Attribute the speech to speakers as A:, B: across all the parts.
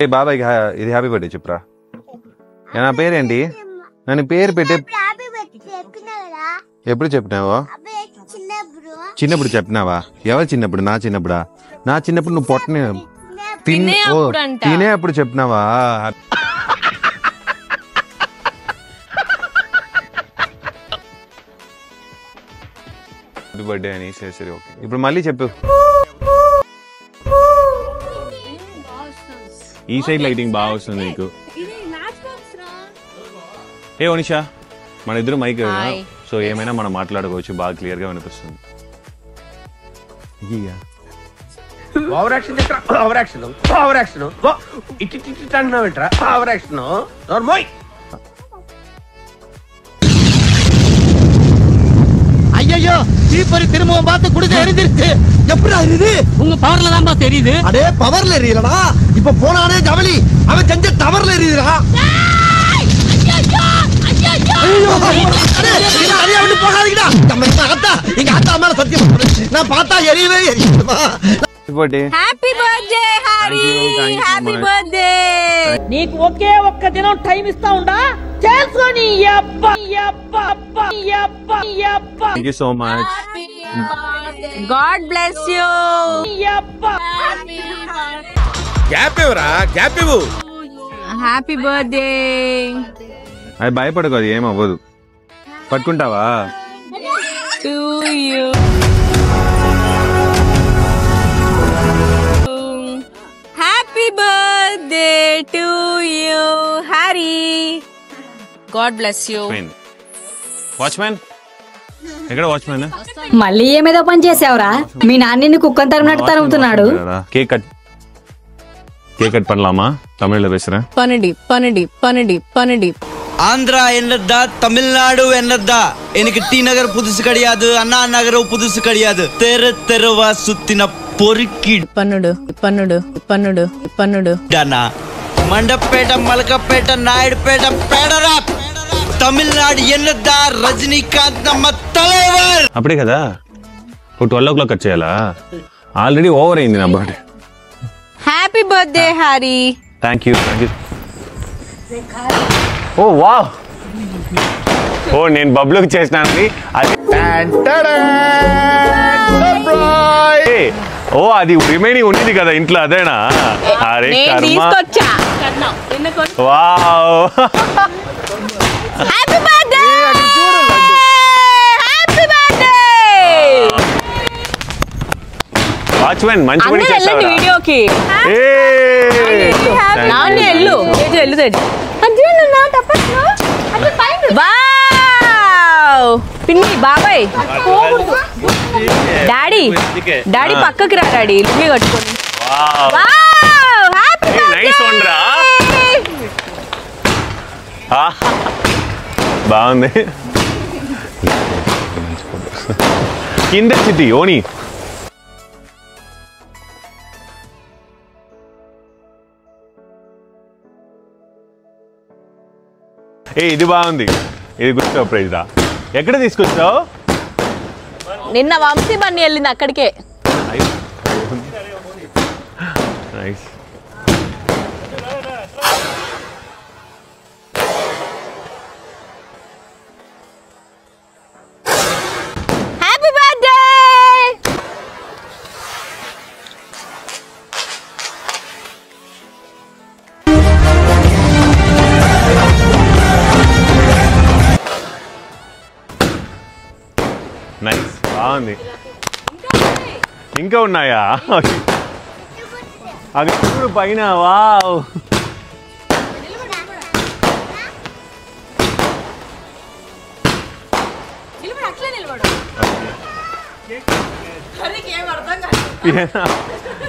A: ఏ బాబాయ్ ఇది happy birthday చెప్పురా. నా పేరేంటి? నన్ను పేరు పెట్టే ఎప్పుడు చెప్పినావా? చిన్నప్పుడు చెప్పినావా? ఎవరు చిన్నప్పుడు? నా చిన్నప్పుడా? నా చిన్నప్పుడు నువ్వు పొట్టనే తినే అప్పుడు చెప్పినావా? హ్యాపీ బర్త్డే అని సరే ఓకే. ఇప్పుడు మళ్ళీ చెప్పు. ఈ సైడ్ లైటింగ్ బాగా వస్తుంది నీకు. ఏ ఓనిషా, మన ఇద్దరు మైక్ సో ఏమైనా మనం మాట్లాడుకోవచ్చు, బాగా క్లియర్ గా వినిపిస్తుంది.
B: ஐயோ தீப்பறி திரும்பவும் பார்த்து குடிச்சு எரிஞ்சிருச்சு. எப்படி எரியுது? உங்க பவர்ல தான்பா தெரியுது. அடே பவர்ல எரியலடா, இப்ப போனானே ஜவலி அவன் செஞ்ச டவர்ல எரியுதுடா. போகாதீங்கடா, எங்க ஆத்தா மேல சத்தியம் நான் பார்த்தா எரியவே எரியுமா.
C: Happy birthday Hari, happy birthday.
D: నీకు ఒకే ఒక్క దినం టైం ఇస్తా ఉండా చేసుకొని.
A: Thank you so much.
C: God bless you.
B: Gap ఇవ్వరా, గ్యాప్ ఇవ్వు.
C: Happy birthday.
A: అది భయపడకు, అది ఏం అవ్వదు. పట్టుకుంటావా?
C: To you. Happy birthday to you Hari. God bless you.
A: Watchman ఎక్కడ? వాచ్మెన్
E: మళ్ళీ ఏమేదో పని చేసావురా? మీ నాన్న కుక్కని తరిమినట్టు తరుగుతున్నాడు.
A: కేక్ కట్ பண்ணலாமா? தமிழ்ல பேசுறேன்.
C: பனடி.
F: ஆந்திரா என்னதா, தமிழ்நாடு என்னதா, எனக்கு டி நகர் புதுசு கிடையாது, அண்ணா நகர் புதுசு கிடையாது. தெருவா சுத்தின பொறுக்கி பன்னுடு மண்டப்பேட்டை, மலக்கப்பேட்டை, நாயுடுபேட்டை, பேடரா. తమిళనాడు ఎన్నదా, రజనీకాంత్ నమ్మ తలైవర్.
A: అప్పుడే కదా 12 o'clock కట్ చేయాలా? ఆల్రెడీ ఓవర్ అయింది నా birthday.
C: Happy birthday Hari.
A: Thank you. Oh wow, oh నేను బబ్లుకి చేసినాను అది. ఓ అది రిమైనింగ్ ఉండేది కదా ఇంట్లో, అదేనా? అరే వావ్.
C: Happy birthday.
A: వాచ్మెన్ మంచి పని చేశావు
C: వీడియోకి. పిన్ని బాబాయ్, డాడీ పక్కకి రా. డాడీ లుంగి కట్టుకొని.
A: బాగుంది. కింద సిటీ ఓని. ఇది బాగుంది, ఇది గుడ్ సర్ప్రైజ్ రా. ఎక్కడ తీసుకొచ్చావు?
C: నిన్న వంశీ బన్నీ వెళ్ళింది అక్కడికే.
A: నైస్.
C: Happy birthday.
A: నైస్, బాగుంది. ఇంకా ఉన్నాయా? అది చూడు పైన. వావ్.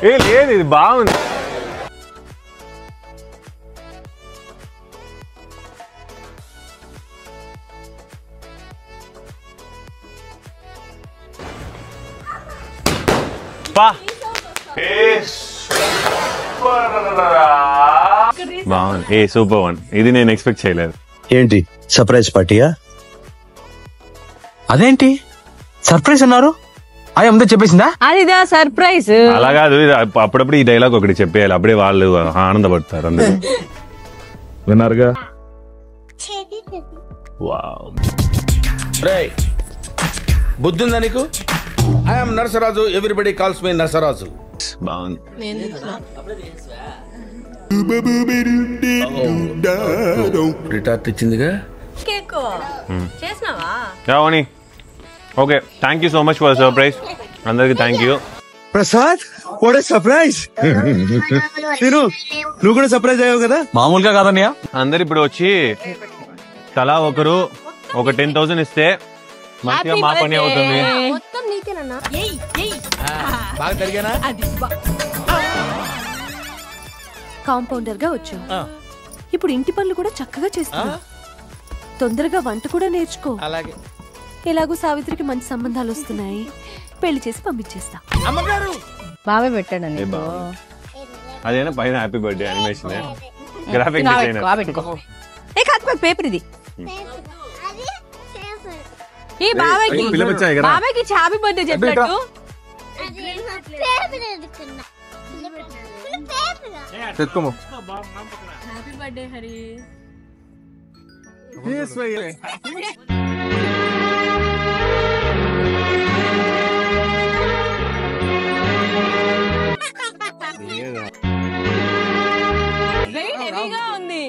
A: ఏ లేదు, ఇది బాగుంది. బాగుంది. ఏ సూపర్ వన్. ఇది నేను ఎక్స్పెక్ట్ చేయలేదు.
G: ఏంటి సర్ప్రైజ్ పార్టీయా?
H: అదేంటి సర్ప్రైజ్ అన్నారు?
G: ముందే చెప్పేసిందా?
C: అదిదా సర్ప్రైజ్.
A: అలా కాదు, అప్పుడప్పుడు ఈ డైలాగ్ ఒకటి చెప్పేయాలి, అప్పుడే వాళ్ళు ఆనందపడతారు. అందరూ విన్నారుగా.
H: బుద్ధుందా నీకు? I'm Narasaraju, everybody calls me Narasaraju.
A: బాగుంది.
H: రిటార్ట్ ఇచ్చిందిగా.
A: Okay, thank you so much for surprise. అందరికి thank you.
B: Prasad, what a surprise. నువ్వు కూడా సర్ప్రైజ్ అయ్యావు కదా?
G: మామూలుగా కాదన్నయ్య.
A: అందరు ఇప్పుడు వచ్చి తలా ఒకరు ఒక 10,000 ఇస్తే మంచిగా మా పని అవుతుంది.
I: కాంపౌండర్ గా వచ్చావు, ఇప్పుడు ఇంటి పనులు కూడా చక్కగా చేస్తావు. తొందరగా వంట కూడా నేర్చుకో. అలాగే. ఎలాగో సావిత్రికి మంచి సంబంధాలు వస్తున్నాయి, పెళ్లి చేసి పంపించేస్తా.
C: బాగా పెట్టాడండి.
A: అదేనా పైన happy birthday animation graphic designer.
C: Paper ఇది. ఈ బాబాయ్కి హ్యాపీ బర్త్డే చెప్పినట్టు హ్యాపీ బర్త్డే హరి. హెవీగా ఉంది.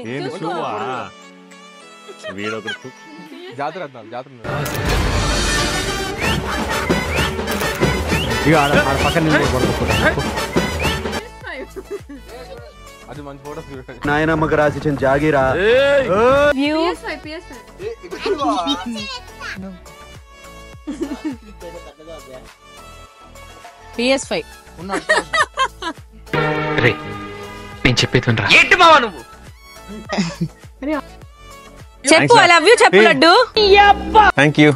B: నాయనమ్మకి రాసిచ్చిన జాగిరా.
C: PS5
G: నేను చెప్పేది వినరా?
C: చెప్పు. ఐ లవ్ యూ చెప్పు లడ్డు.
A: Thank you.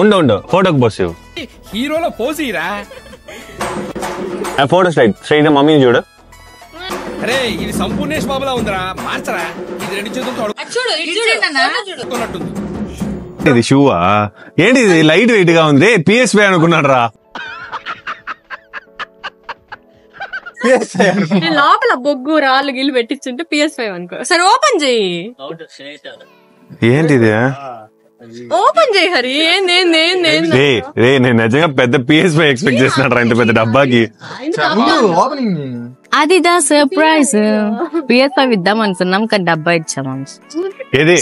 A: ఉండు ఫోటోకి పోసి
G: హీరోలో పోసిరా.
A: ఫోటో స్ట్రైట్ మమ్మీని చూడు.
G: అరే ఇది సంపూర్ణేష్ బాబులా ఉందిరా, మార్చరా. ఇది 2 చేతులతో
A: ఇది షూవా ఏంటి? ఇది లైట్ వెయిట్ గా ఉంది. PS5 అనుకున్నాడు రా.
C: లోపల బొగ్గు రాళ్ళు గిల్లు పెట్టించుంటే PS5 అనుకో. సరే ఓపెన్ చెయ్యి.
A: ఏంటిది?
C: ఓపెన్ చేయి హరి.
A: నేను నిజంగా పెద్ద PS5 ఎక్స్పెక్ట్ చేస్తున్నాడు రా, ఇంత పెద్ద డబ్బాకి.
C: అదిదా సర్ప్రైజ్. PS5 ఇద్దాం అనుకున్నాం కానీ డబ్బా ఇచ్చాము.
A: ఏది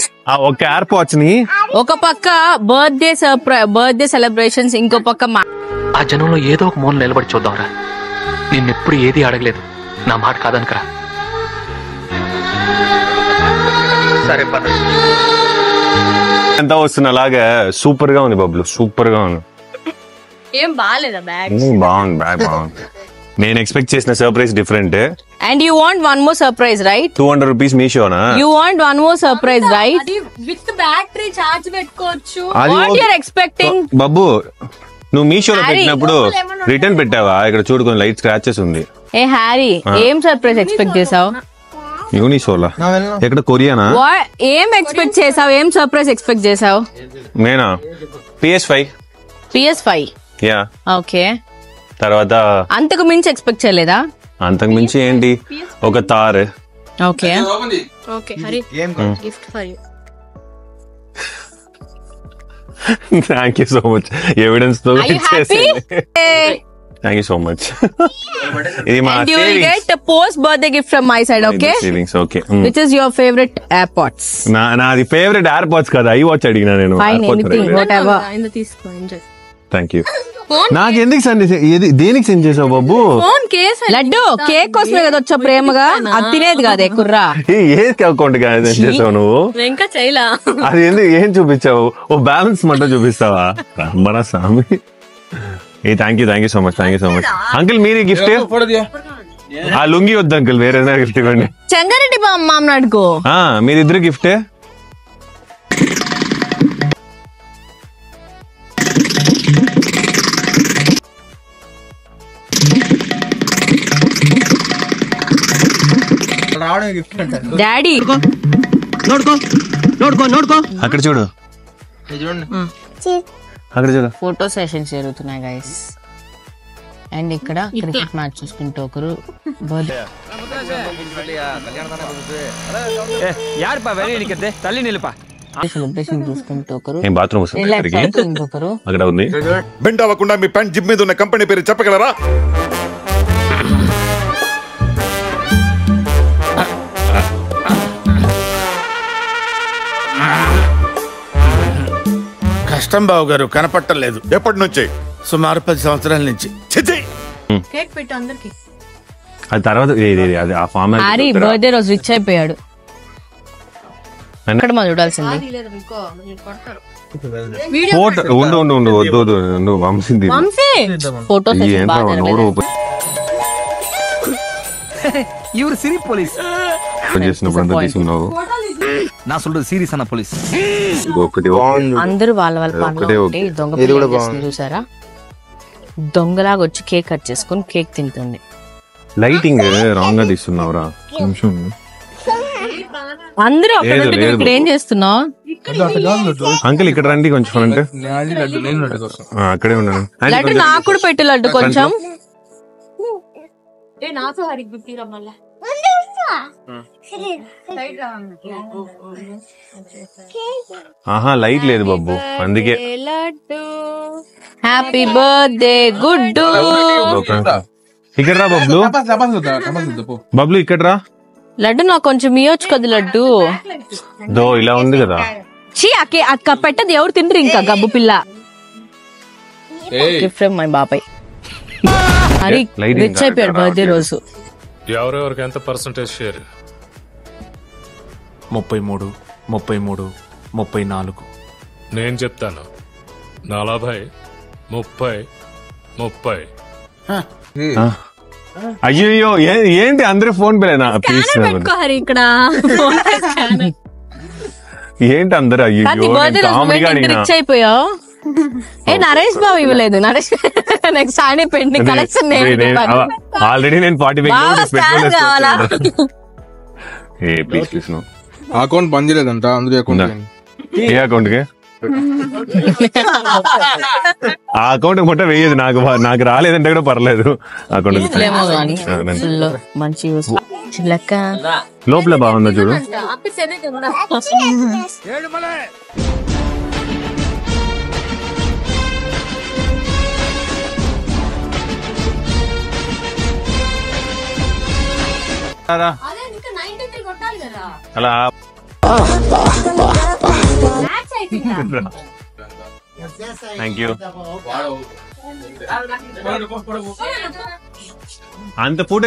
A: ఒక ఎయిర్ పాడ్స్ ని
C: ఒక పక్క బర్త్డే సెలబ్రేషన్స్, ఇంకో పక్క
G: ఆ జనంలో ఏదో ఒక మూల నిలబడి చూద్దాంరా. నిన్నెప్పుడు ఏది అడగలేదు, నా మాట కాదనుకరా. సరే పద.
A: ఎంత వస్తున్న అలాగా సూపర్ గా ఉంది బబ్లు, సూపర్ గా ఉంది.
C: ఏం బాగాలేదా బ్యాగ్?
A: బాగుంది, బ్యాగ్ బాగుంది. నేను ఎక్స్పెక్ట్ చేసిన surprise different.
C: And you want one more surprise right?
A: 200 rupees మీషోనా?
C: You want one more surprise right? With battery charge పెట్టుకోవచ్చు. What you are expecting?
A: Babbu నువ్వు మీషోలో పెట్టినప్పుడు రిటర్న్ పెట్టావా? ఇక్కడ చూడుకొని లైట్ స్క్రాచెస్ ఉంది.
C: ఏ హ్యారీ, ఏం సర్ప్రైజ్ ఎక్స్పెక్ట్ చేసావు?
A: యూనిసోలా ఎక్కడ? కొరియానా?
C: ఏం ఎక్స్పెక్ట్ చేసావు? ఏం సర్ప్రైజ్ ఎక్స్పెక్ట్ చేసావు?
A: నేనా PS5.
C: యా. ఓకే.
A: తర్వాత
C: అంతకు మించి ఎక్స్పెక్ట్ చేయలేదా?
A: అంతకు మించి ఏంటి, ఒక తార్.
C: Okay okay Hari, gift for you.
A: Thank you so much. Evidence తో థ్యాంక్ యూ సో మచ్. ఇది మా
C: and you will get a post birthday gift from my side. Okay,
A: savings. Okay,
C: which is your favorite AirPods?
A: నాది favourite AirPods కదా, I watch అడిగినా నేను.
C: Fine, anything, whatever. ఇంద తీసుకో, enjoy.
A: Thank you. నాకు ఎందుకు సెండ్ చేసావు? దేనికి సెండ్ చేసావు బాబు?
C: Phone case. లడ్డు కేక్ కోసమే కదా వచ్చా ప్రేమగా, అది తినేది కాదే కుర్రా.
A: ఏ అకౌంట్ సెండ్ చేసావు నువ్వు?
C: ఇంకా చేయలా.
A: అది ఎందుకు, ఏం చూపించావు? ఓ బ్యాలెన్స్ మంట చూపిస్తావా? మన స్వామి. Thank you so much, thank you so much. Uncle మీరే గిఫ్ట్? ఆ లుంగి వద్దు అంకుల్, వేరే ఏదైనా గిఫ్ట్ ఇవ్వండి.
C: చెంగారెడ్డి మామ అడుకో.
A: మీరిద్దరు గిఫ్టే.
C: డాడీ
B: నోడుకో
A: అక్కడ చూడు. అక్కడ చూడ
C: ఫోటో సెషన్స్ జరుగుతున్నాయి గైస్. అండ్ ఇక్కడ క్రికెట్ మ్యాచ్ చూసుకుంటూ ఒకరు సెలబ్రేషన్ చూసుకుంటూ ఒకరు
A: బాత్రూమ్
C: ఇంకొకరు
A: అక్కడ ఉంది.
J: బెండ్ అవ్వకుండా మీ ప్యాంట్ జిమ్ మీద ఉన్న కంపెనీ పేరు చెప్పగలరా?
H: కష్టం బాబు గారు, కనపట్టలేదు.
J: ఎప్పటి నుంచి?
H: సుమారు 10 సంవత్సరాల నుంచి.
C: కేక్ పెట్టు అందరికి.
A: అది తర్వాత అది ఆ ఫామ్
C: హ్యారీ బర్త్డే రోజు రిచ్ అయిపోయాడు. అక్కడ మనం చూడాల్సింది
A: ఫోటో. ఉండు వద్దు వంశీ
C: ఫోటో
B: ఇవరు సిరి పోలీస్
A: చేసినప్పుడు తీసుకున్నావు.
B: నా சொல்றது సీరియస్ అన్న పోలీస్.
C: అందరూ వాళ్ళ పనులు దొంగ చూసారా? దొంగలాగా వచ్చి కేక్ కట్ చేసుకుని కేక్ తింటుంది.
A: లైటింగ్ రాంగ్ గా తీస్తున్నావురా.
C: అందరూ ఇక్కడ ఏం చేస్తున్నావు?
A: అంకుల్ ఇక్కడ రండి కొంచెం. అంటే అక్కడే ఉన్నాను.
C: లడ్డు నాకు కూడా పెట్టు లడ్డు కొంచెం.
A: ఆహా లైట్ లేదు బబ్బు, అందుకే.
C: హ్యాపీ బర్త్డే గుడ్డు.
A: ఇక్కడ రా బబ్లు. బబ్లు ఇక్కడ రా.
C: లడ్డు నాకు కొంచెం ఇయ్యొచ్చు కదా లడ్డు.
A: దో ఇలా ఉంది కదా.
C: చీ అక్క పెట్టదు, ఎవరు తింటారు ఇంకా గబ్బు పిల్ల. గిఫ్ట్ ఫ్రమ్ మై బాబాయ్. హరి రిచ్ అయిపోయాడు బర్త్డే రోజు.
K: ఎవరెవరికి ఎంత పర్సంటేజ్ షేర్?
G: 33, 33, 34.
K: నేను చెప్తాను 40, 30, 30.
A: అయ్యో ఏంటి అందరూ ఫోన్ పేలేనా?
C: ఇక్కడ
A: ఏంటి అందరు? అయ్యో
C: రిచ్ అయిపోయావు. నరేష్ బాబు ఇవ్వలేదు. నరేష్ నెక్స్ట్ ఆయన పెండింగ్ కలెక్షన్
A: ఆల్రెడీ నేను 45
C: కావాలా?
L: అకౌంట్ బంద్ చేయలేదంట, అందులో
A: ఏ అకౌంట్ కి? ఆ అకౌంట్ ముట్ట వేయదు. నాకు రాలేదంటే కూడా పర్లేదు. అకౌంట్
C: మంచి
A: లోపల బాగుందా చూడు. అలా థ్యాంక్ యూ. అంత ఫోటో